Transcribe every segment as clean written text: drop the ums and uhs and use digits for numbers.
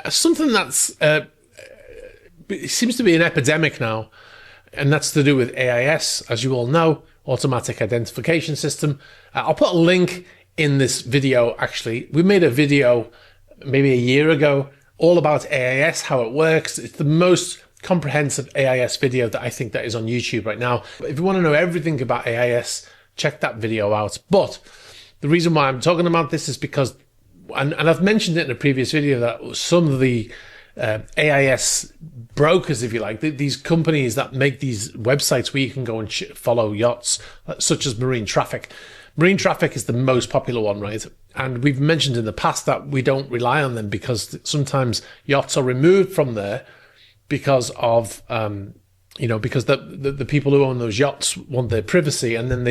something that's it seems to be an epidemic now, and that's to do with AIS, as you all know, Automatic Identification System. I'll put a link in this video. Actually, we made a video maybe a year ago all about AIS, how it works. It's the most comprehensive AIS video that I think that is on YouTube right now. If you want to know everything about AIS, check that video out. But the reason why I'm talking about this is because, and I've mentioned it in a previous video, that some of the AIS brokers, if you like, these companies that make these websites where you can go and follow yachts, such as Marine Traffic. Marine Traffic is the most popular one, right? And we've mentioned in the past that we don't rely on them because sometimes yachts are removed from there because of, because the people who own those yachts want their privacy, and then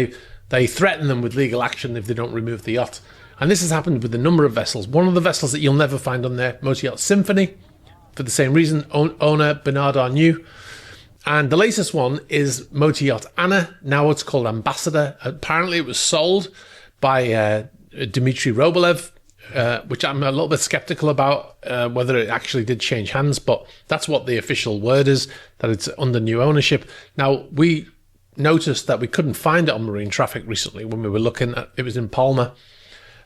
they threaten them with legal action if they don't remove the yacht. And this has happened with a number of vessels. One of the vessels that you'll never find on there, Motor Yacht Symphony, for the same reason, owner Bernard Arnault. And the latest one is Motor Yacht Anna. Now it's called Ambassador. Apparently it was sold by Dmitry Robolev, which I'm a little bit skeptical about whether it actually did change hands, but that's what the official word is, that it's under new ownership. Now, we noticed that we couldn't find it on Marine Traffic recently when we were looking at it. Was in Palma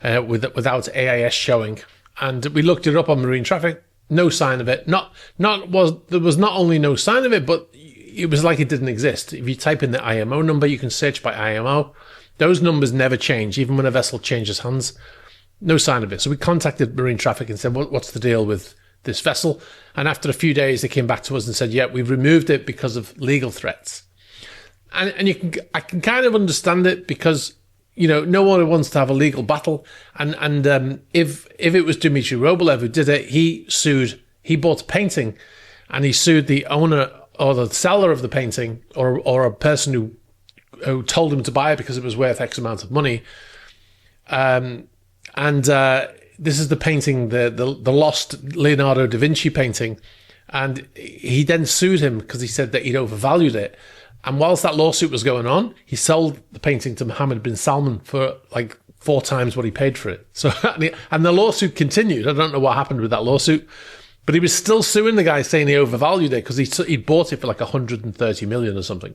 without AIS showing, and we looked it up on Marine Traffic. No sign of it. There was not only no sign of it, but it was like it didn't exist. If you type in the IMO number, you can search by IMO. Those numbers never change, even when a vessel changes hands. No sign of it. So we contacted Marine Traffic and said, what's the deal with this vessel? And after a few days, they came back to us and said, yeah, we've removed it because of legal threats. And I can kind of understand it because, no one wants to have a legal battle. And if it was Dmitry Robolev who did it, he bought a painting and he sued the owner or the seller of the painting or a person who told him to buy it because it was worth X amount of money. This is the painting, the lost Leonardo da Vinci painting. And he then sued him because he said that he'd overvalued it. And whilst that lawsuit was going on, he sold the painting to Mohammed bin Salman for like 4 times what he paid for it. So, and the lawsuit continued. I don't know what happened with that lawsuit, but he was still suing the guy saying he overvalued it because he bought it for like 130 million or something.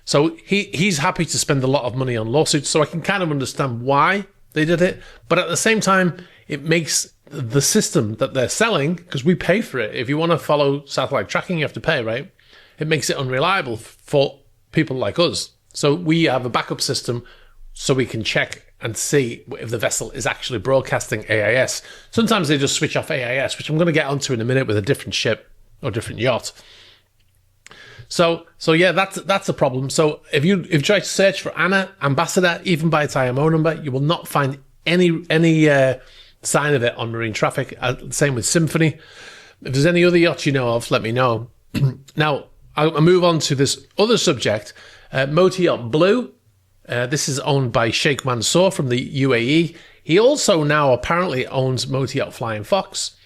So he's happy to spend a lot of money on lawsuits. So I can kind of understand why they did it. But at the same time, it makes the system that they're selling, because we pay for it. If you want to follow satellite tracking, you have to pay, right? It makes it unreliable for people like us. So we have a backup system so we can check and see if the vessel is actually broadcasting AIS. Sometimes they just switch off AIS, which I'm going to get onto in a minute with a different ship or different yacht. So yeah, that's a problem. So if you try to search for Anna Ambassador, even by its IMO number, you will not find any sign of it on Marine Traffic. Same with Symphony. If there's any other yachts you know of, let me know. Now, I'll move on to this other subject, Motor Yacht Blue. This is owned by Sheikh Mansour from the UAE. He also now apparently owns Motor Yacht Flying Fox.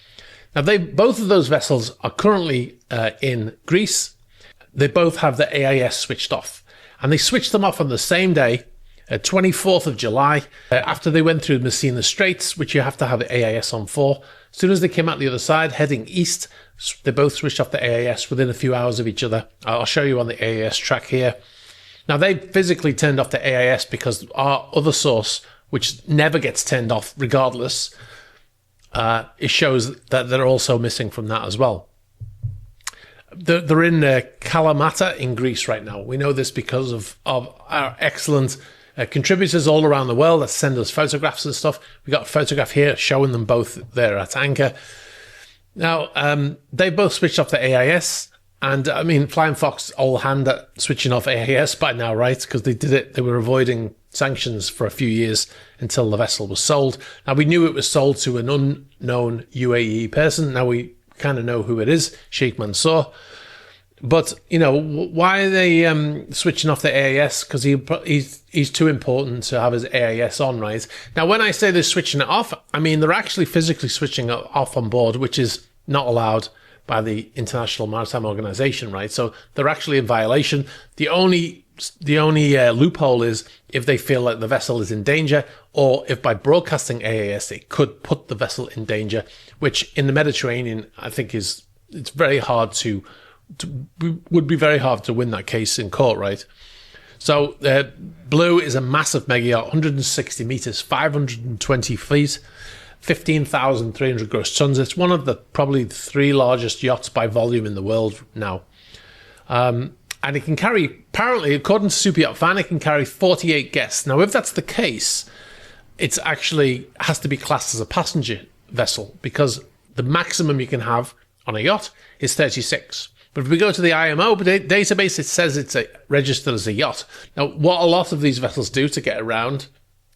Now, both of those vessels are currently in Greece. They both have the AIS switched off. And they switched them off on the same day, 24th of July, after they went through Messina Straits, which you have to have the AIS on for. As soon as they came out the other side, heading east, they both switched off the AIS within a few hours of each other. I'll show you on the AIS track here. Now, they physically turned off the AIS because our other source, which never gets turned off regardless, it shows that they're also missing from that as well. They're in Kalamata in Greece right now. We know this because of our excellent contributors all around the world that send us photographs and stuff. We got a photograph here showing them both there at anchor. Now, they both switched off the AIS. And I mean, Flying Fox all hand at switching off AIS by now, right? Because they did it. They were avoiding sanctions for a few years until the vessel was sold. Now, we knew it was sold to an unknown UAE person. Now we kind of know who it is, Sheikh Mansour. But, why are they switching off the AIS? Because he's too important to have his AIS on, right? Now, when I say they're switching it off, I mean they're actually physically switching it off on board, which is not allowed by the International Maritime Organization, right? So they're actually in violation. The only loophole is if they feel like the vessel is in danger, or if by broadcasting AIS it could put the vessel in danger, which in the Mediterranean I think it's very hard would be very hard to win that case in court, right? So Blue is a massive mega yacht, 160 meters, 520 feet, 15,300 gross tons. It's one of the probably 3 largest yachts by volume in the world now. And it can carry, apparently, according to Superyacht Fan, it can carry 48 guests. Now, if that's the case, it's actually has to be classed as a passenger vessel, because the maximum you can have on a yacht is 36. But if we go to the IMO database, it says it's registered as a yacht. Now, what a lot of these vessels do to get around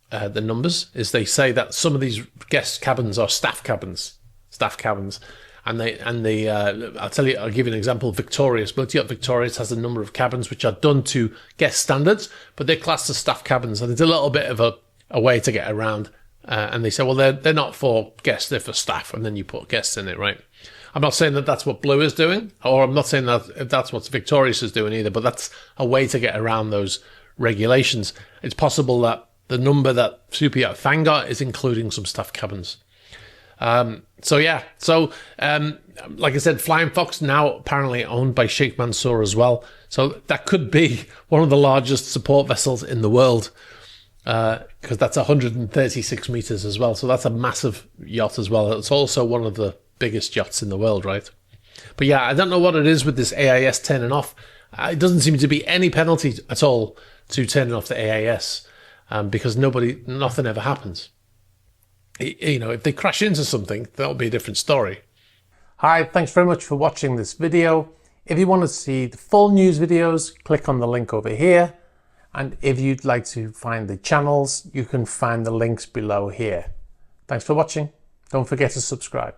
the numbers is they say that some of these guest cabins are staff cabins. And I'll give you an example. Victorious, multi-yacht Victorious has a number of cabins which are done to guest standards, but they're classed as staff cabins, and it's a little bit of a way to get around. And they say, well, they're not for guests, they're for staff, and then you put guests in it, right? I'm not saying that that's what Blue is doing, or I'm not saying that that's what Victorious is doing either, but that's a way to get around those regulations. It's possible that the number that Superyacht Fan got is including some staff cabins. Like I said, Flying Fox now apparently owned by Sheikh Mansour as well. So that could be one of the largest support vessels in the world, because that's 136 meters as well. So that's a massive yacht as well. It's also one of the biggest yachts in the world, right? But yeah, I don't know what it is with this AIS turning off. It doesn't seem to be any penalty at all to turning off the AIS, because nothing ever happens. You know, if they crash into something, that'll be a different story. Hi, thanks very much for watching this video. If you want to see the full news videos, click on the link over here. And if you'd like to find the channels, you can find the links below here. Thanks for watching. Don't forget to subscribe.